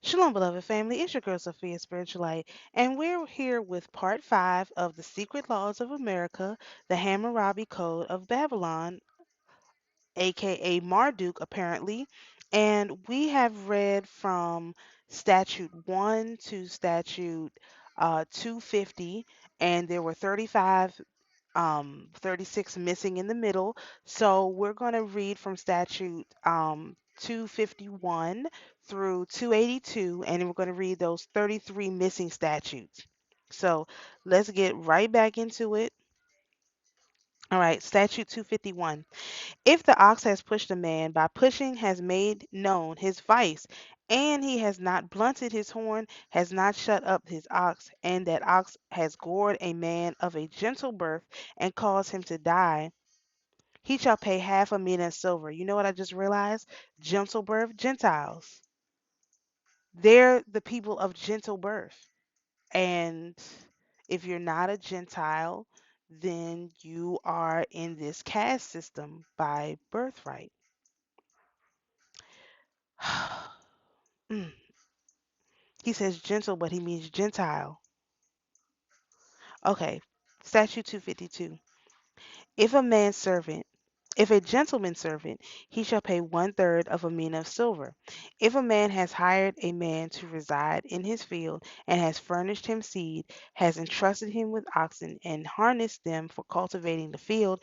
Shalom, beloved family. It's your girl Sophia Spiritualite, and we're here with part 5 of the Secret Laws of America, the Hammurabi Code of Babylon, aka Marduk, apparently. And we have read from Statute 1 to Statute 250, and there were 36 missing in the middle. So we're going to read from statute 251 through 282, and we're going to read those 33 missing statutes. So let's get right back into it. All right, statute 251. If the ox has pushed a man, by pushing has made known his vice, and he has not blunted his horn, has not shut up his ox, and that ox has gored a man of a gentle birth and caused him to die, he shall pay half a mina of silver. You know what I just realized? Gentle birth, Gentiles. They're the people of gentle birth. And if you're not a Gentile, then you are in this caste system by birthright. Mm. He says gentle, but he means Gentile. Okay, Statute 252. If a man's servant, if a gentleman's servant, he shall pay 1/3 of a mina of silver. If a man has hired a man to reside in his field, and has furnished him seed, has entrusted him with oxen, and harnessed them for cultivating the field,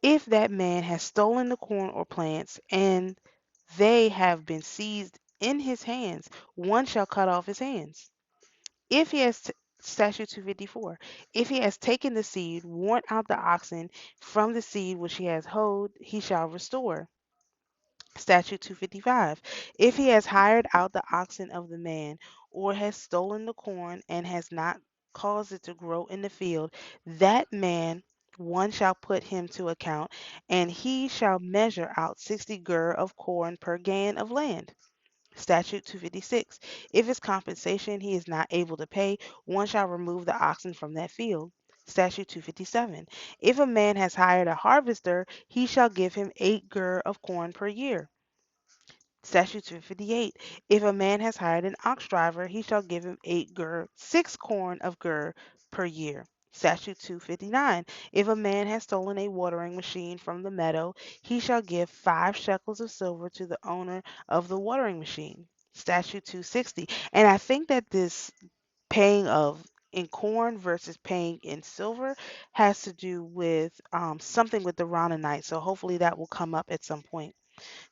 if that man has stolen the corn or plants, and they have been seized in his hands, one shall cut off his hands. If he has statute 254, if he has taken the seed, worn out the oxen from the seed which he has hoed, he shall restore. Statute 255. If he has hired out the oxen of the man, or has stolen the corn and has not caused it to grow in the field, that man one shall put him to account, and he shall measure out 60 gur of corn per gan of land. Statute 256. If his compensation he is not able to pay, one shall remove the oxen from that field. Statute 257. If a man has hired a harvester, he shall give him 8 gur of corn per year. Statute 258. If a man has hired an ox driver, he shall give him 8 gur, 6 corn of gur per year. Statute 259. If a man has stolen a watering machine from the meadow, he shall give 5 shekels of silver to the owner of the watering machine. Statute 260. And I think that this paying of in corn versus paying in silver has to do with something with the Ronanite. So hopefully that will come up at some point.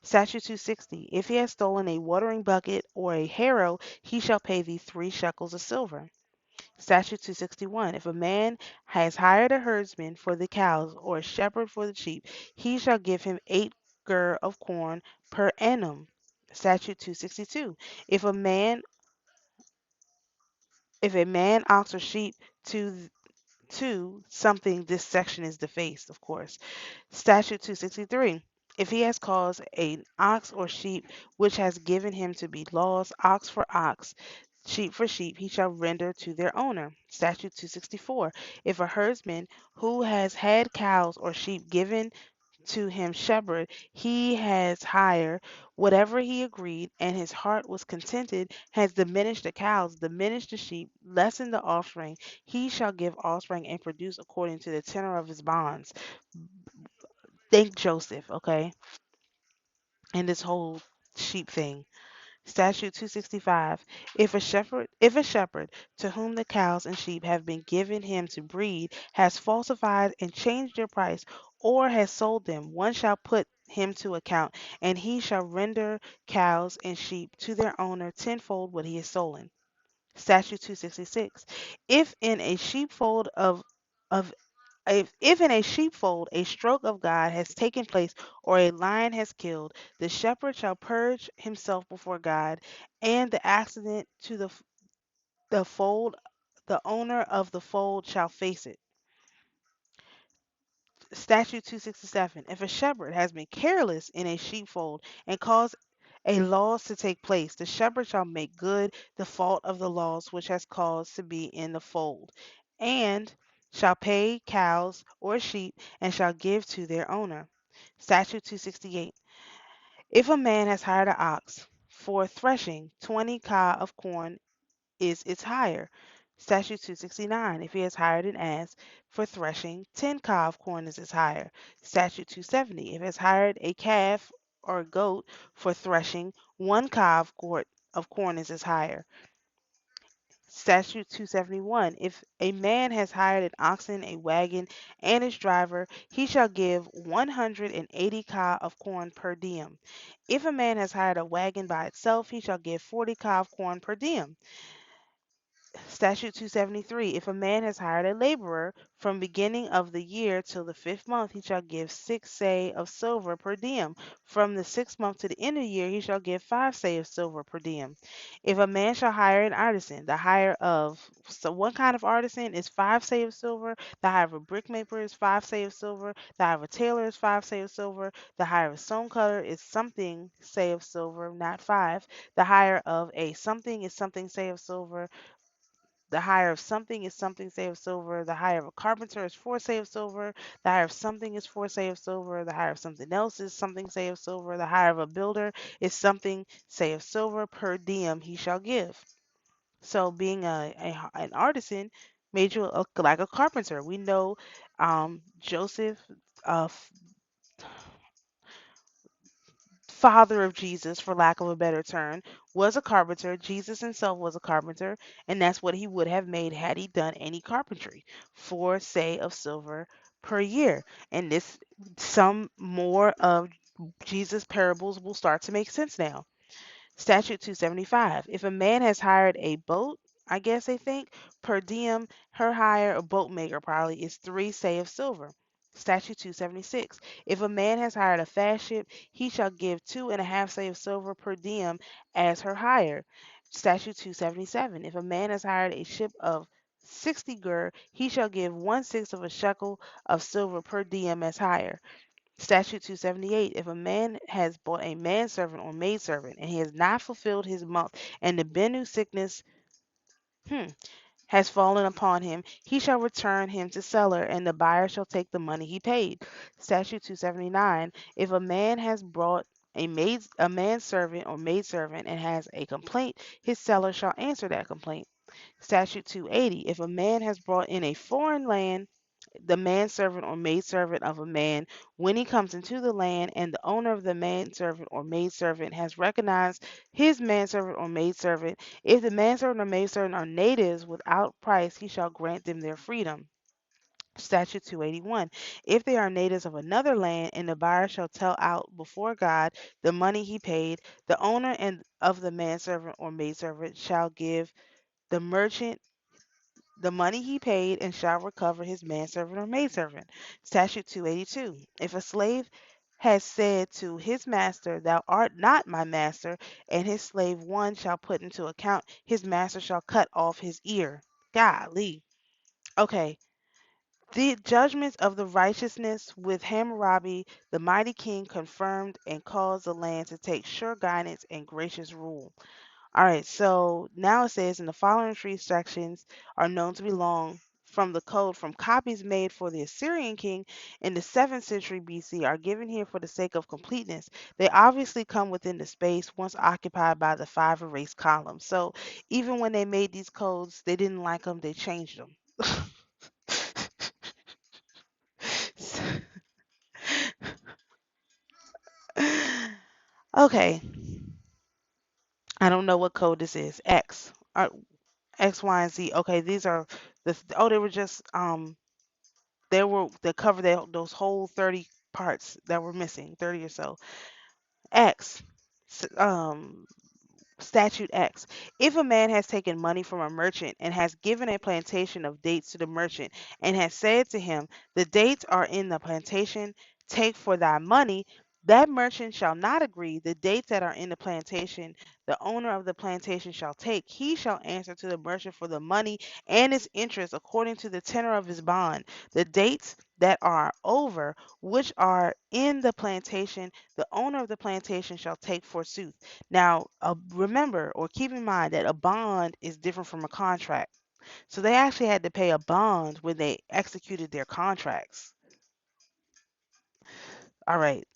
Statute 260. If he has stolen a watering bucket or a harrow, he shall pay thee 3 shekels of silver. Statute 261. If a man has hired a herdsman for the cows or a shepherd for the sheep, he shall give him 8 gur of corn per annum. Statute 262. If a man ox or sheep to something, this section is defaced, of course. Statute 263. If he has caused an ox or sheep which has given him to be lost, ox for ox, sheep for sheep, he shall render to their owner. Statute 264. If a herdsman who has had cows or sheep given to him shepherd, he has hired whatever he agreed, and his heart was contented, has diminished the cows, diminished the sheep, lessened the offspring, he shall give offspring and produce according to the tenor of his bonds. Thank Joseph, okay? And this whole sheep thing. Statute 265. If a shepherd to whom the cows and sheep have been given him to breed has falsified and changed their price, or has sold them, one shall put him to account, and he shall render cows and sheep to their owner tenfold what he has stolen. Statute 266. If in a sheepfold of if in a sheepfold a stroke of God has taken place, or a lion has killed, the shepherd shall purge himself before God, and the accident to the fold, the owner of the fold shall face it. Statute 267. If a shepherd has been careless in a sheepfold and caused a loss to take place, the shepherd shall make good the fault of the loss which has caused to be in the fold, and shall pay cows or sheep, and shall give to their owner. Statute 268. If a man has hired an ox For threshing, 20 ka of corn is its hire. Statute 269. If he has hired an ass for threshing, 10 ka of corn is its hire. Statute 270. If he has hired a calf or a goat for threshing, 1 ka of corn is his hire. Statute 271. If a man has hired an oxen, a wagon, and its driver, he shall give 180 ka of corn per diem. If a man has hired a wagon by itself, he shall give 40 ka of corn per diem. Statute 273. If a man has hired a laborer from beginning of the year till the 5th month, he shall give 6 of silver per diem. From the 6th month to the end of the year, he shall give 5 of silver per diem. If a man shall hire an artisan, the hire of one kind of artisan is 5 of silver. The hire of a brickmaker is 5 of silver. The hire of a tailor is 5 of silver. The hire of a stone cutter is something of silver, not 5. The hire of a something is something of silver. The hire of something is something say of silver. The hire of a carpenter is 4 of silver. The hire of something is 4 of silver. The hire of something else is something say of silver. The hire of a builder is something say of silver per diem he shall give. So being an artisan made you like a carpenter. We know Joseph, uh, father of Jesus, for lack of a better term, was a carpenter. Jesus himself was a carpenter, and that's what he would have made had he done any carpentry, 4 of silver per year. And this, some more of Jesus' parables will start to make sense now. Statute 275. If a man has hired a boat, I guess they think, per diem, her hire, a boat maker probably, is 3 of silver. Statute 276. If a man has hired a fast ship, he shall give 2.5 of silver per diem as her hire. Statute 277. If a man has hired a ship of 60 gur, he shall give 1/6 of a shekel of silver per diem as hire. Statute 278. If a man has bought a manservant or maidservant and he has not fulfilled his month, and the Bennu sickness hmm, has fallen upon him, he shall return him to seller, and the buyer shall take the money he paid. Statute 279. If a man has brought a manservant or maidservant and has a complaint, his seller shall answer that complaint. Statute 280. If a man has brought in a foreign land the manservant or maidservant of a man when he comes into the land, and the owner of the manservant or maidservant has recognized his manservant or maidservant. If the manservant or maidservant are natives without price, he shall grant them their freedom. Statute 281. If they are natives of another land, and the buyer shall tell out before God the money he paid, the owner and of the manservant or maidservant shall give the merchant the money he paid and shall recover his manservant or maidservant. Statute 282. If a slave has said to his master, Thou art not my master, and his slave one shall put into account, his master shall cut off his ear. Golly. Okay. The judgments of the righteousness with Hammurabi, the mighty king, confirmed and caused the land to take sure guidance and gracious rule. All right, so now it says in the following three sections are known to belong from the code from copies made for the Assyrian king in the 7th century BC are given here for the sake of completeness. They obviously come within the space once occupied by the 5 erased columns. So even when they made these codes, they didn't like them, they changed them. Okay, I don't know what code this is. X. X, Y, and Z. Okay, these are they were just they were they covered those whole 30 parts that were missing, 30 or so. X, Statute X. If a man has taken money from a merchant and has given a plantation of dates to the merchant and has said to him, The dates are in the plantation, take for thy money, that merchant shall not agree. The dates that are in the plantation, the owner of the plantation shall take. He shall answer to the merchant for the money and its interest according to the tenor of his bond. The dates that are over, which are in the plantation, the owner of the plantation shall take forsooth. Now, remember or keep in mind that a bond is different from a contract. So they actually had to pay a bond when they executed their contracts. All right.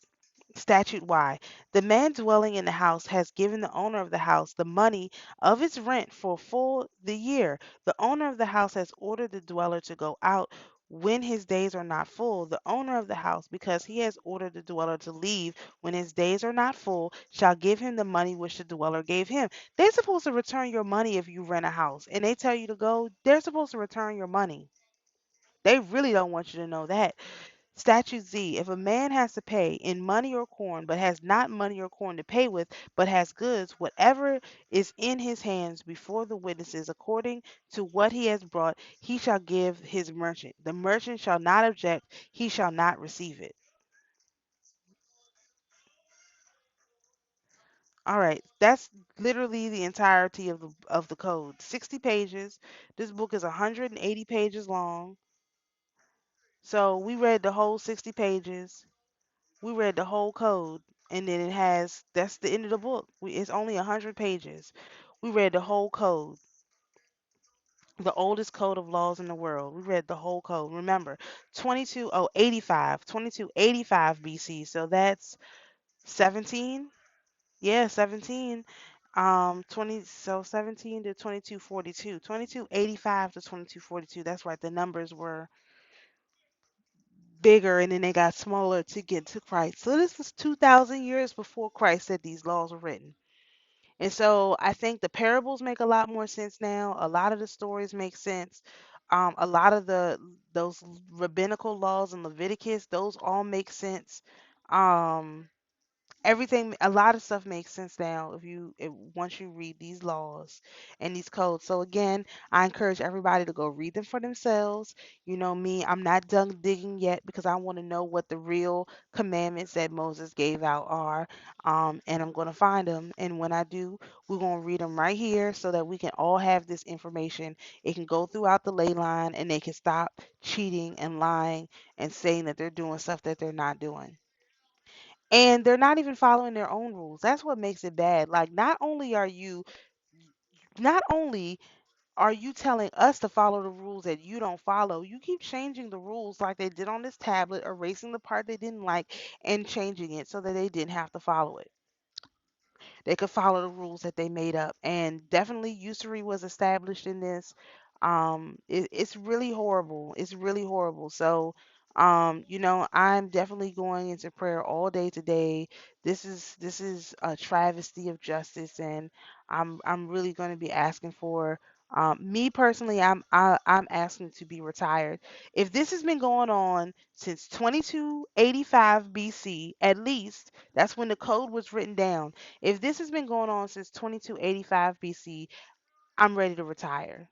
Statute Y. The man dwelling in the house has given the owner of the house the money of its rent for full the year. The owner of the house has ordered the dweller to go out when his days are not full. The owner of the house, because he has ordered the dweller to leave when his days are not full, shall give him the money which the dweller gave him. They're supposed to return your money if you rent a house and they tell you to go, they're supposed to return your money. They really don't want you to know that. Statute Z. If a man has to pay in money or corn, but has not money or corn to pay with, but has goods, whatever is in his hands before the witnesses, according to what he has brought, he shall give his merchant. The merchant shall not object, he shall not receive it. All right, that's literally the entirety of the code. 60 pages. This book is 180 pages long. So we read the whole 60 pages. We read the whole code, and then it has that's the end of the book. It's only 100 pages. We read the whole code, the oldest code of laws in the world. We read the whole code. Remember, 2285 BC. So that's 17. Yeah, 17. 20, so 17 to 2242. 2285 to 2242. That's right. The numbers were bigger and then they got smaller to get to Christ. So this was 2,000 years before Christ said these laws were written. And so I think the parables make a lot more sense now. A lot of the stories make sense. A lot of those rabbinical laws in Leviticus, those all make sense. Um, Everything, a lot of stuff makes sense now once you read these laws and these codes. So again, I encourage everybody to go read them for themselves. You know me, I'm not done digging yet because I want to know what the real commandments that Moses gave out are. And I'm going to find them, and when I do, we're going to read them right here so that we can all have this information. It can go throughout the ley line and they can stop cheating and lying and saying that they're doing stuff that they're not doing, and they're not even following their own rules. That's what makes it bad. Like, not only are you telling us to follow the rules that you don't follow, you keep changing the rules like they did on this tablet, erasing the part they didn't like and changing it so that they didn't have to follow it. They could follow the rules that they made up. And definitely usury was established in this. It's really horrible. It's really horrible. So, I'm definitely going into prayer all day today. This is a travesty of justice, and I'm really going to be asking for. Me personally, I'm asking to be retired. If this has been going on since 2285 BC, at least that's when the code was written down. If this has been going on since 2285 BC, I'm ready to retire.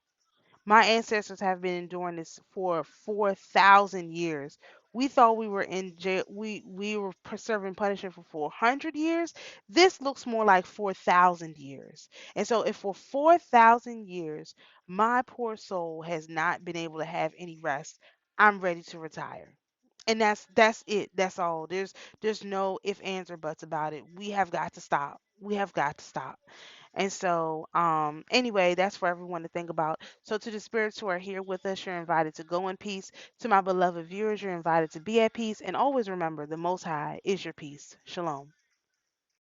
My ancestors have been enduring this for 4,000 years. We thought we were in jail. We were serving punishment for 400 years. This looks more like 4,000 years. And so, if for 4,000 years my poor soul has not been able to have any rest, I'm ready to retire. And that's it. That's all. There's no if, ands, or buts about it. We have got to stop. We have got to stop. And so, anyway, that's for everyone to think about. So, to the spirits who are here with us, you're invited to go in peace. To my beloved viewers, you're invited to be at peace. And always remember, the Most High is your peace. Shalom.